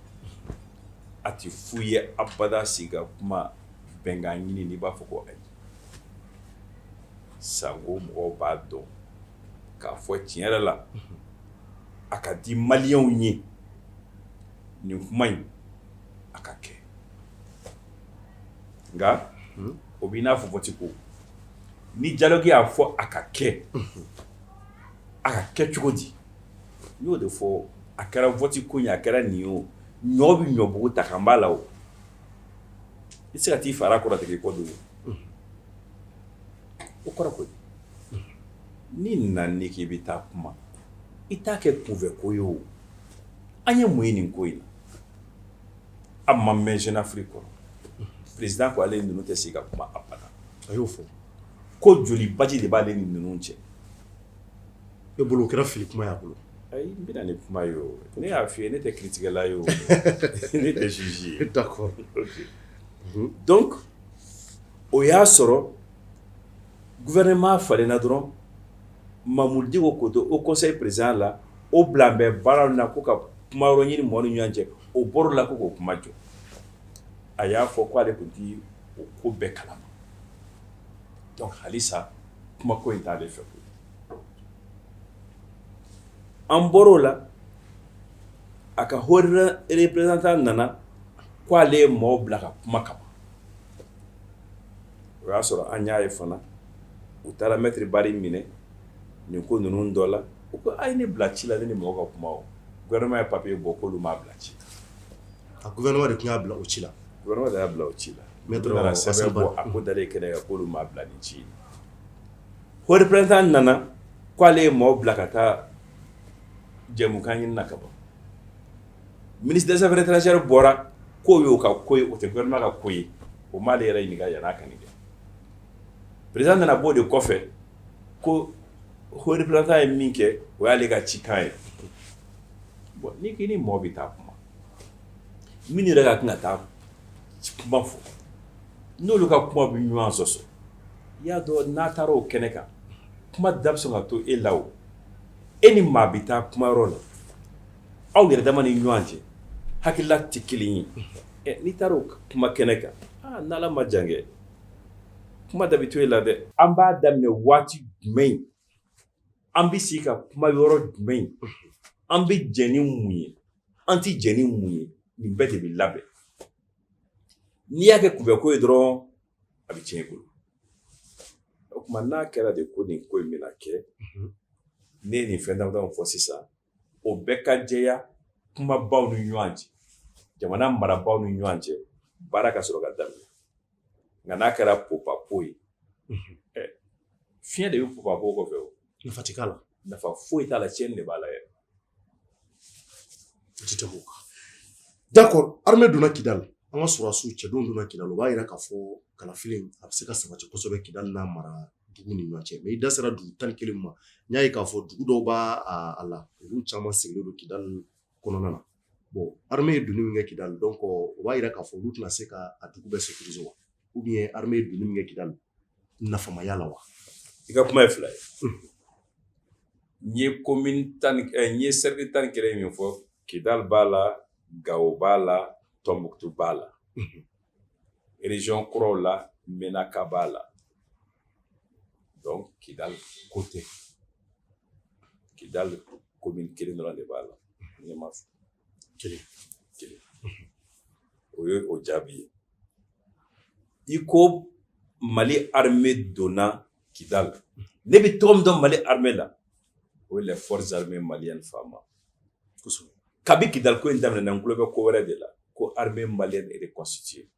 [SPEAKER 2] a tɛ f'u ye abada sigi ka kuma bɛnkan ɲini n'i b'a fɔ ko ayi sanko mɔgɔw b'a dɔn k'a fɔ tiɲɛ yɛrɛ la a ka di maliyɛnw ye nin kuma in a ka kɛ nka o b'i n'a fɔ vote ko ni dialogue y'a fɔ a ka kɛ a ka kɛ cogo di n y'o de fɔ a kɛra vote ko ye a kɛra nin ye o ɲɔ bɛ ɲɔbugu ta kan b'a la o i tɛ se ka t'i fara kɔrɔ tigɛ i kɔ don o kɔrɔ ko di ni nani k'i bɛ taa kuma i t'a kɛ kunfɛ ko ye o an ye mun ye nin ko in na a ma mɛn Jeune Afrique kɔrɔ président ko ale ni ninnu tɛ sigi ka kuma abada
[SPEAKER 1] a y'o fɔ
[SPEAKER 2] ko joli baji de b'ale ni ninnu cɛ
[SPEAKER 1] e bolo o kɛra fili kuma y'a bolo
[SPEAKER 2] ayi n bɛna ni kuma ye o ne y'a f'i ye ne tɛ kiiritigɛla ye o ne tɛ juge ye
[SPEAKER 1] d'accord
[SPEAKER 2] donc o y'a sɔrɔ gouvernement falenna dɔrɔn Mamudu Diko ko to au conseil président la o bila n bɛ baaraw na ko ka kuma yɔrɔ ɲini mɔgɔw ni ɲɔgɔn cɛ o bɔr'o la ko k'o kuma jɔ a y'a fɔ k'ale tun tɛ o ko bɛɛ kalama donc halisa kuma ko in t'ale fɛ an bɔr'o la a ka haut représentant nana k'ale ye mɔgɔw bila ka kuma kama o y'a sɔrɔ an y'a ye fana u taara maître Bari minɛ nin ko ninnu dɔ la u ko a ye ne bila ci la ne ni mɔgɔ ka kuma o gouvernement ye papier bɔ k'olu m'a bila ci la
[SPEAKER 1] a gouvernement de tun y'a bila o ci la
[SPEAKER 2] gouvernement de y'a bila o ci la maître nana sɛbɛn bɔ a ko dalen kɛnɛ kan k'olu m'a bila nin ci ye haut représentant nana k'ale ye mɔgɔw bila ka taa jɛmukan ɲini na ka ban ministre des affaires étrangères bɔra k'o y'o ka ko ye o tɛ gouvernement ka ko ye o m'ale yɛrɛ ɲininka yan'a ka nin kɛ président nana bɔ o de kɔfɛ ko haut représentant ye min kɛ o y'ale ka cikan ye bon ni k'i ni mɔgɔ bɛ taa kuma min yɛrɛ ka kan ka taa kuma fɔ n'olu ka kuma bɛ ɲɔgɔn sɔsɔ i y'a dɔn n'a taara o kɛnɛ kan kuma da bɛ sɔn ka to e la o e ni maa bɛ taa kumayɔrɔ la aw yɛrɛ dama ni ɲɔgɔn cɛ hakilila tɛ kelen ye n'i taara o kuma kɛnɛ kan n'ala ma jan kɛ kuma da bɛ to e la dɛ an b'a daminɛ waati jumɛn an bɛ sigi ka kuma yɔrɔ jumɛn an bɛ jɛ ni mun ye an tɛ jɛ ni mun ye nin bɛɛ de bɛ labɛn n'i y'a kɛ kunbɛ ko ye dɔrɔn a bɛ tiɲɛ i bolo tuma n'a kɛra de ko nin ko in bɛna kɛ ne ye nin fɛn damadɔ fɔ sisan o bɛɛ ka jɛya kumabaw ni ɲɔgɔn cɛ jamana marabaw ni ɲɔgɔn cɛ baara ka sɔrɔ ka daminɛ nka n'a kɛra popapo ye fiɲɛ de bɛ popapo kɔfɛ o
[SPEAKER 1] nafa ti k'a la
[SPEAKER 2] nafa foyi t'a la tiɲɛni de b'a la yɛrɛ
[SPEAKER 1] o ti tɛmɛ o kan d'accord armée donna Kidal an ka sɔrɔdasiw cɛdenw donna Kidal o b'a yira k'a fɔ Kalafili a bɛ se ka sabati kosɛbɛ Kidal n'a mara dugu ni ɲɔgɔn cɛ mais i da sera dugu 11 ma n y'a ye k'a fɔ dugu dɔw b'a a la olu caman sigilen don Kidal kɔnɔna na bon armée ye donni min kɛ Kidal donc o b'a yira k'a fɔ olu tɛna se ka a dugu bɛɛ sécuriser wa ou bien armée ye donni min kɛ Kidal nafa ma y'a la wa
[SPEAKER 2] i ka kuma ye fila ye n ye commune n ye cercle 11 min fɔ Kidal b'a la Gao b'a la Tombouctou b'a la région kuraw la Menaka b'a la donc Kidal côté Kidal commune kelen dɔrɔn de b'a la ne ma fɔ kelen o ye o jaabi ye i ko Mali armée donna Kidal ne bɛ tɔgɔ min dɔn Mali armée la o ye les forces armées maliennes faama kabi Kidal ko in daminɛna n tulo bɛ ko wɛrɛ de la ko armée malienne est reconstituée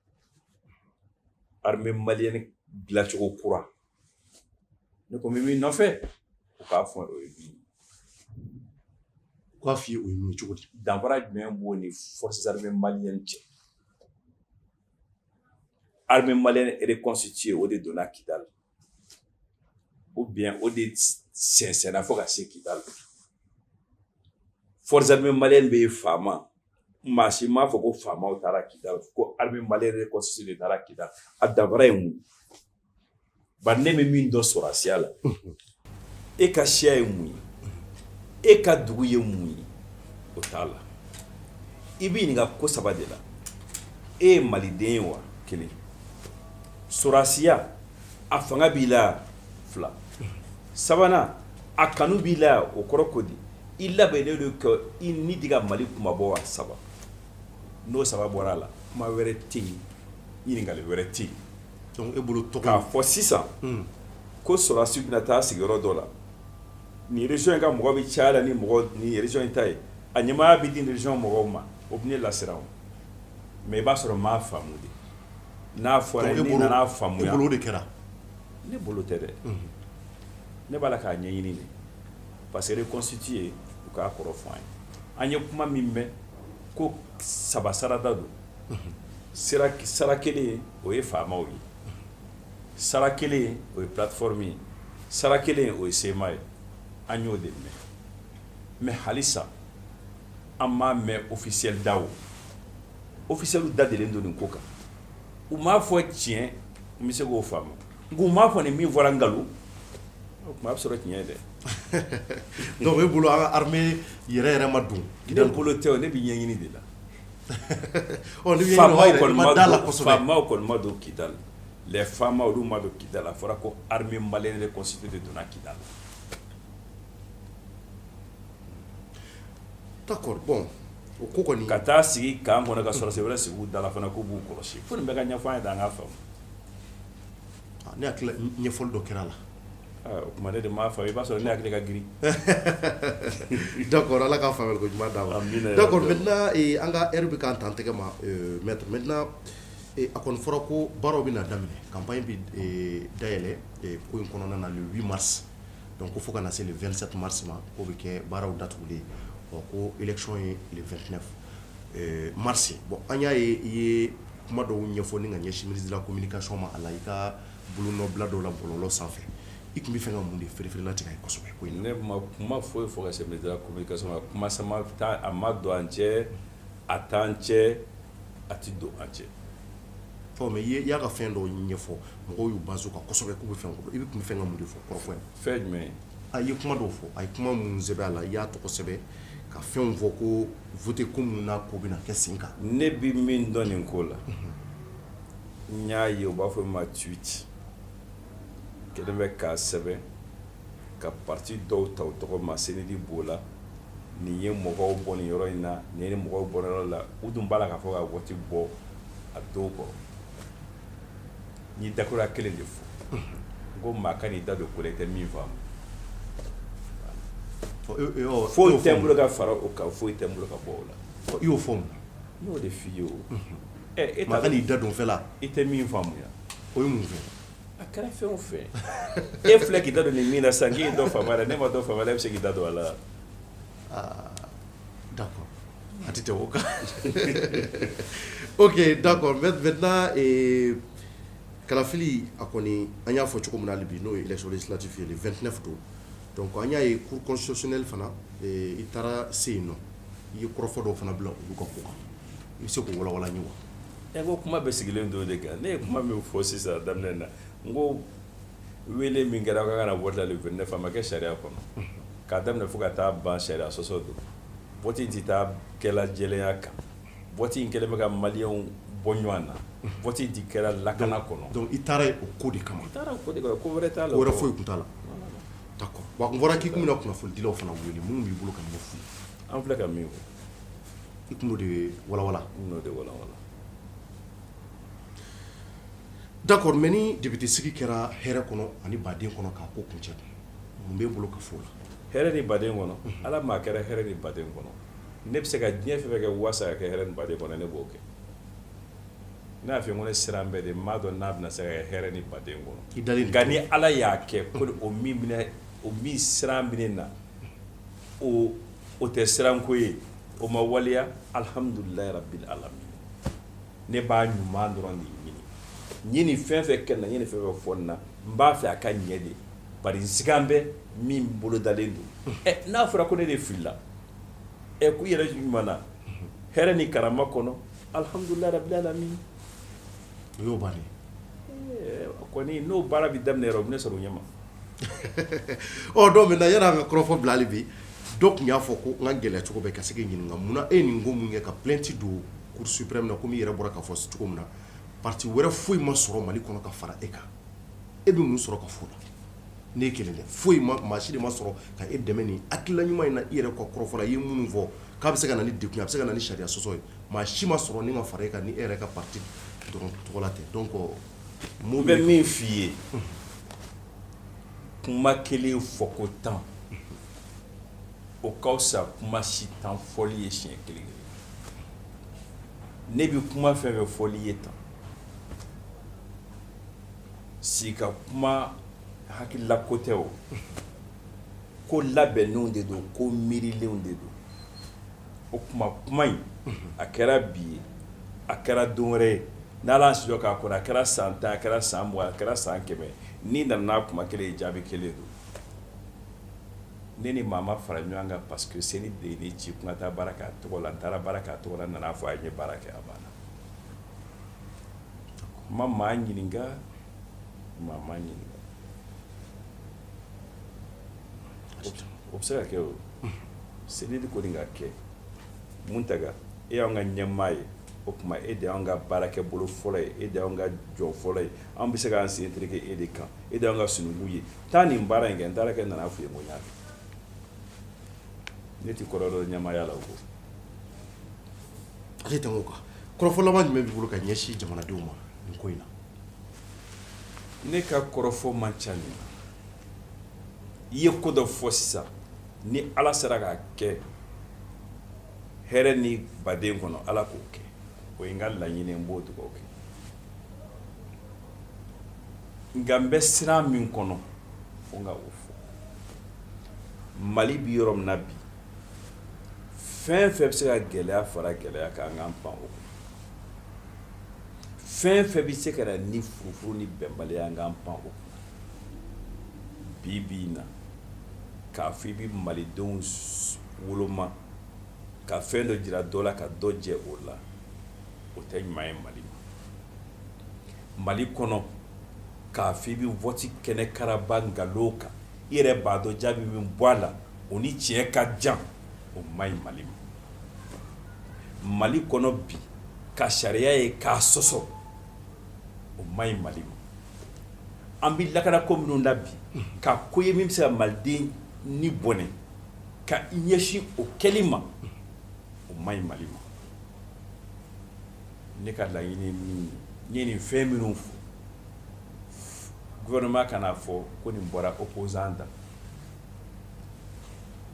[SPEAKER 2] armée malienne dilancogo kura ne ko min nɔfɛ o k'a fɔ o ye min
[SPEAKER 1] k'a f'i ye o ye min cogo di
[SPEAKER 2] danfara jumɛn b'o ni forces armées maliennes cɛ armée malienne est reconstituée o de donna Kidal ou bien o de sɛnsɛnna fo ka se Kidal forces armées maliennes bɛ faama maa si m'a fɔ ko faamaw taara Kidal ko armée malienne reconstituée de taara Kidal a danfara ye mun bari ne bɛ min dɔn sɔrɔdasiya la e ka siya ye mun ye e ka dugu ye mun ye o t'a la i bɛ ɲininka ko saba de la e ye maliden ye wa kelen sɔrɔdasiya a fanga b'i la fila sabanan a kanu b'i la o kɔrɔ ko di i labɛnnen don ka i ni di ka Mali kumabɔ wa saba n'o saba bɔra a la kuma wɛrɛ tɛ yen ɲininkali wɛrɛ tɛ yen
[SPEAKER 1] donc e bolo tɔgɔ
[SPEAKER 2] k'a fɔ sisan ko sɔrɔdasiw bɛna taa sigiyɔrɔ dɔ la nin région in ka mɔgɔ bɛ caya la ni région in ta ye a ɲɛmaaya bɛ di nin région mɔgɔw ma o bɛ ne lasiran o mais i b'a sɔrɔ n m'a faamu de n'a fɔra ni nana faamuya
[SPEAKER 1] e bolo o de kɛra
[SPEAKER 2] ne bolo tɛ dɛ ne b'a la k'a ɲɛɲini de parce que reconstitué u k'a kɔrɔ fɔ an ye kuma min mɛn ko saba sarada don sara kelen o ye faamaw ye sara kelen o ye plateforme ye sara kelen o ye sema ye an y'o de mɛn mais halisa an m'a mɛn officiel daw officiel dadelen don nin ko kan u m'a fɔ tiɲɛ n bɛ se k'o faamu nka u m'a fɔ nin min fɔra nkalon o tuma a bɛ sɔrɔ tiɲɛ ye dɛ
[SPEAKER 1] donc e bolo an ka armée yɛrɛ ma don
[SPEAKER 2] ne bolo tɛ o ne bɛ ɲɛɲini de la
[SPEAKER 1] faamaw
[SPEAKER 2] kɔni ma don Kidal les faamaw olu ma don Kidal a fɔra ko armée malienne reconstituée de donna Kidal
[SPEAKER 1] d'accord bon o ko kɔni
[SPEAKER 2] ka taa sigi kan kɔnɔ ka sɔrɔdasi wɛrɛ sigi u da la fana ko b'u kɔlɔsi fo nin bɛ ka ɲɛfɔ an ye an k'a faamu
[SPEAKER 1] ne hakili ɲɛfɔli dɔ kɛra a la
[SPEAKER 2] o tuma ne de m'a faamu i b'a sɔrɔ ne hakili ka girin
[SPEAKER 1] d'accord ala k'a faamuyali ko ɲuman d'a ma d'accord maintenant an ka heure bɛ k'an ta an tɛgɛ ma maître maintenant a kɔni fɔra ko baaraw bɛna daminɛ campagne bɛ dayɛlɛ ko in kɔnɔna na le 8 mars donc ko fo ka na se le 27 mars ma k'o bɛ kɛ baaraw datugulen ko élection ye le 29 mars bon an y'a ye i ye kuma dɔw ɲɛfɔ ni ka ɲɛsin ministre de la communication ma a la i ka bolonɔbila dɔw la bɔlɔlɔ sanfɛ i tun bɛ fɛ ka mun de feerefeerela tigɛ ye kosɛbɛ ko in na
[SPEAKER 2] ne ma kuma foyi fɔ ka se ministre de la communication ma kuma sama a ma don an cɛ a t'an cɛ a ti don an cɛ
[SPEAKER 1] mais i y'a ka fɛn dɔw ɲɛfɔ mɔgɔw y'u bazo kan kosɛbɛ k'u bɛ fɛn kɔrɔ i bɛ tun bɛ fɛn ka mun de fɔ kɔrɔfɔ yan
[SPEAKER 2] fɛn jumɛn
[SPEAKER 1] a ye kuma dɔw fɔ a ye kuma mun sɛbɛn a la i y'a tɔgɔ sɛbɛn ka fɛnw fɔ ko voter ko mun n'a ko bɛna kɛ sen kan
[SPEAKER 2] ne bɛ min dɔn nin ko la n y'a ye u b'a fɔ ma tweet kelen bɛ k'a sɛbɛn ka parti dɔw ta o tɔgɔ ma Senedi b'o la nin ye mɔgɔw bɔ nin yɔrɔ in na nin ye mɔgɔw bɔ nin yɔrɔ la u dun b'a la k'a fɔ ka vote bɔ a dɔw kɔrɔ n ye dakura kelen de fɔ ko maa ka n'i da don ko la i tɛ min faamu
[SPEAKER 1] foyi
[SPEAKER 2] foyi tɛ n bolo ka fara o kan foyi tɛ n bolo ka bɔ o la
[SPEAKER 1] i y'o fɔ mun
[SPEAKER 2] n y'o de f'i ye o e
[SPEAKER 1] maa ka n'i da don fɛ la
[SPEAKER 2] i tɛ min faamuya
[SPEAKER 1] o ye mun fɛ
[SPEAKER 2] a kɛra fɛn o fɛn e filɛ k'i da don nin min na sisan k'e ye dɔ faamuya la ne ma dɔ faamuya la e bɛ se k'i da don a la
[SPEAKER 1] d'accord a tɛ tɛmɛ o kan ok d'accord maintenant Kalafili a kɔni an y'a fɔ cogo min na hali bi n'o ye élection législative ye le 29 don donc an y'a ye cour constitutionnelle fana i taara se yen nɔ i ye kɔrɔfɔ dɔw fana bila olu ka ko kan i bɛ se k'o walawala n ye wa
[SPEAKER 2] ko kuma bɛ sigilen don o de kan ne ye kuma min fɔ sisan daminɛ na n ko wele min kɛra ka na vote la le 29 a ma kɛ sariya kɔnɔ k'a daminɛ fo ka taa ban sariya sɔsɔ don vote in tɛ taa kɛla jɛlenya kan vote in kɛlen bɛ ka maliyɛnw bɔ ɲɔgɔn na vote in tɛ kɛra lakana kɔnɔ
[SPEAKER 1] donc i taara o ko de kama
[SPEAKER 2] i taara o ko de kama ko wɛrɛ t'a la
[SPEAKER 1] ko wɛrɛ foyi tun t'a la d'accord wa n fɔra k'i tun bɛna kunnafonidilaw fana wele minnu b'i bolo ka ɲɛ f'u ye
[SPEAKER 2] an filɛ ka min fɔ
[SPEAKER 1] i tun b'o de walawala
[SPEAKER 2] n n'o de walawala
[SPEAKER 1] d'accord mais ni député sigi kɛra hɛrɛ kɔnɔ ani baden kɔnɔ k'a ko kuncɛ mun b'e bolo ka fɔ o la
[SPEAKER 2] hɛrɛ ni baden kɔnɔ ala maa kɛra hɛrɛ ni baden kɔnɔ ne bɛ se ka diɲɛ fɛn fɛn kɛ wasa ka kɛ hɛrɛ ni baden kɔnɔ ne b'o kɛ ne y'a f'i ye ko ne siran bɛɛ de m'a dɔn n'a bɛna se ka kɛ hɛrɛ ni baden kɔnɔ
[SPEAKER 1] i dalen
[SPEAKER 2] nka ni ala y'a kɛ ko o min siran bɛ ne na o tɛ siranko ye o ma waleya alhamdulilayi rabbil alamin ne b'a ɲuman dɔrɔn de ɲini n ye nin fɛn fɛn kɛ na n ye nin fɛn fɛn fɔ nin na n b'a fɛ a ka ɲɛ de bari n sigan bɛ min bolo dalen don n'a fɔra ko ne de filila k'u yɛrɛ ɲuman na hɛrɛ ni karama kɔnɔ alhamdulilayi rabbil alamin
[SPEAKER 1] o y'o bannen
[SPEAKER 2] kɔni n'o baara bɛ daminɛ yɔrɔ o bɛ ne sɔrɔ o ɲɛma
[SPEAKER 1] donc maintenant yanni an ka kɔrɔfɔ bila hali bi dɔ tun y'a fɔ ko n ka gɛlɛya cogo bɛ ka se k'i ɲininka munna e ye nin ko mun kɛ ka plainte don cour suprême na komi i yɛrɛ bɔra k'a fɔ cogo min na parti wɛrɛ foyi ma sɔrɔ Mali kɔnɔ ka fara e kan e bɛ mun sɔrɔ ka fɔ o la ne ye kelen dɛ foyi maa si de ma sɔrɔ ka e dɛmɛ nin hakilila ɲuman in na i yɛrɛ ka kɔrɔfɔ la i ye minnu fɔ k'a bɛ se ka na ni degun a bɛ se ka na ni sariya sɔsɔ ye maa si ma sɔrɔ ni ka fara e kan ni e yɛrɛ ka parti dɔrɔn tɔgɔ la tɛ donc
[SPEAKER 2] n bɛ min f'i ye kuma kelen fɔ ko 10 o ka fisa kuma si 10 fɔli ye siɲɛ kelen ne bɛ kuma fɛn fɛn fɔli ye tan si ka kuma hakilila ko tɛ o ko labɛnnenw de don ko miirilenw de don o kuma in a kɛra bi ye a kɛra don wɛrɛ ye n'ala y'an sijɔ k'a kɔnɔ a kɛra san 10 a kɛra san 20 a kɛra san 100 ni nana n'a kuma kelen ye jaabi kelen don ne ni maa ma fara ɲɔgɔn kan parce que seni de ye ne ci ko n ka taa baara kɛ a tɔgɔ la n taara baara kɛ a tɔgɔ la n nana fɔ a ye n ye baara kɛ a banna n ma maa ɲininka maa ma ɲininka o bɛ se ka kɛ o seni de kɔni ka kɛ Muntaga e y'anw ka ɲɛmaa ye o tuma e de y'anw ka baarakɛ bolo fɔlɔ ye e de y'anw ka jɔn fɔlɔ ye an bɛ se k'an sen tereke e de kan e de y'anw ka sununkun ye taa nin baara in kɛ n taara kɛ nana f'u ye n ko n y'a kɛ ne tɛ kɔrɔ dɔn ɲɛmaaya la o ko
[SPEAKER 1] ale tɛ n ko kan kɔrɔfɔ laban jumɛn b'i bolo ka ɲɛsin jamanadenw ma nin ko in na
[SPEAKER 2] ne ka kɔrɔfɔ man ca nin na i ye ko dɔ fɔ sisan ni ala sera k'a kɛ hɛrɛ ni baden kɔnɔ ala k'o kɛ o ye n ka laɲini n b'o dugawu kɛ nka n bɛ siran min kɔnɔ fo n ka o fɔ Mali bi yɔrɔ min na bi fɛn fɛn bɛ se ka gɛlɛya fara gɛlɛya kan an k'an pan o kan fɛn fɛn bɛ se ka na ni furufuru ni bɛnbaliya an k'an pan o kan bi bi in na k'a fɔ i bɛ malidenw woloma ka fɛn dɔ jira dɔ la ka dɔ jɛ o la o tɛ ɲuman ye Mali ma Mali kɔnɔ k'a fɔ i bɛ vote kɛnɛ karaba nkalon kan i yɛrɛ b'a dɔn jaabi min bɔ a la o ni tiɲɛ ka jan o man ɲi Mali ma Mali kɔnɔ bi ka sariya ye k'a sɔsɔ o man ɲi Mali ma an bɛ lakana ko minnu na bi ka ko ye min bɛ se ka maliden ni bɔnɛ ka i ɲɛsin o kɛli ma o man ɲi Mali ma ne ka laɲini ye min ye n ye nin fɛn minnu fɔ gouvernement kana fɔ ko nin bɔra opposant da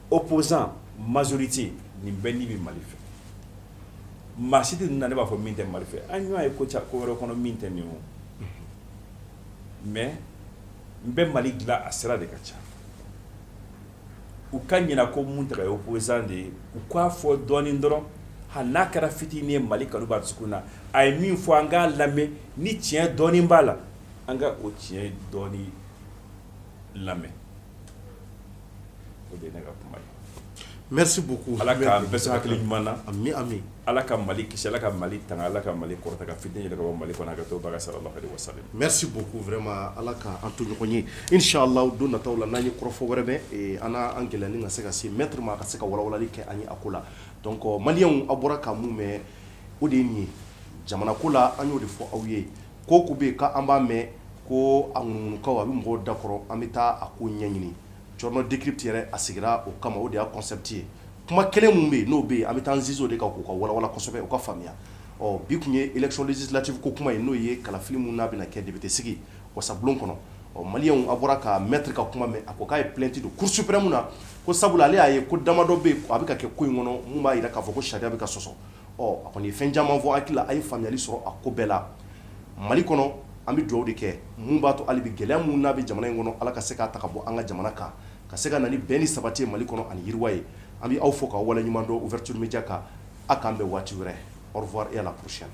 [SPEAKER 2] opposant majorité nin bɛɛ ni bi Mali fɛ maa si tɛ ninnu na ne b'a fɔ min tɛ Mali fɛ an ɲɔgɔn ye ko wɛrɛ kɔnɔ min tɛ nin o mais n bɛ Mali dilan a sira de ka ca u ka ɲina ko mun tɛgɛ ye opposant de ye u k'a fɔ dɔɔnin dɔrɔn hali n'a kɛra fitinin ye Mali kanu b'a dusukun na a ye min fɔ an k'a lamɛn ni tiɲɛ dɔɔnin b'a la an ka o tiɲɛ dɔɔnin lamɛn o de ye ne ka kuma ye.
[SPEAKER 1] Merci beaucoup.
[SPEAKER 2] Ala ka bɛɛ sɔn hakili ɲuman na.
[SPEAKER 1] Ami ami.
[SPEAKER 2] Ala ka Mali kisi, Ala ka Mali tanga, Ala ka Mali kɔrɔta ka fitini yɛrɛ ka bɔ Mali kɔnɔ a ka to baga sallallahu alaihi wasallam.
[SPEAKER 1] Merci beaucoup vraiment Ala ka an to ɲɔgɔn ye. Inshallah don nataw la n'an ye kɔrɔfɔ wɛrɛ bɛ an an gɛlɛnni ka se ka se maître ma ka se ka walawalali kɛ an ye a ko la. Donc maliyɛnw a bɔra ka mun mɛn o de ye nin ye jamana ko la an y'o de fɔ aw ye ko ko bɛ yen k'an b'a mɛn ko a ŋununukaw a bɛ mɔgɔw dakɔrɔ an bɛ taa a ko ɲɛɲini journal décrypte yɛrɛ a sigira o kama o de y'a concept ye kuma kelen mun bɛ yen n'o bɛ yen an bɛ taa an zizo de kan k'u ka walawala kosɛbɛ u ka faamuya bi kun ye élection législative ko kuma ye n'o ye kalafili mun n'a bɛna kɛ député sigi wasabulon kɔnɔ maliyɛnw a bɔra ka maître ka kuma mɛn a ko k'a ye plainte don cour suprême na ko sabula ale y'a ye ko damadɔ bɛ yen a bɛ ka kɛ ko in kɔnɔ mun b'a jira k'a fɔ ko sariya bɛ ka sɔsɔ a kɔni ye fɛn caman fɔ hakili la a ye faamuyali sɔrɔ a ko bɛɛ la Mali kɔnɔ an bɛ dugawu de kɛ mun b'a to hali bi gɛlɛya mun n'a bɛ jamana in kɔnɔ Ala ka se k'a ta ka bɔ an ka jamana kan ka se ka na ni bɛn ni sabati ye Mali kɔnɔ ani yiriwa ye an bɛ aw fo k'aw waleɲuman dɔn ouverture média kan a k'an bɛn waati wɛrɛ au revoir et à la prochaine.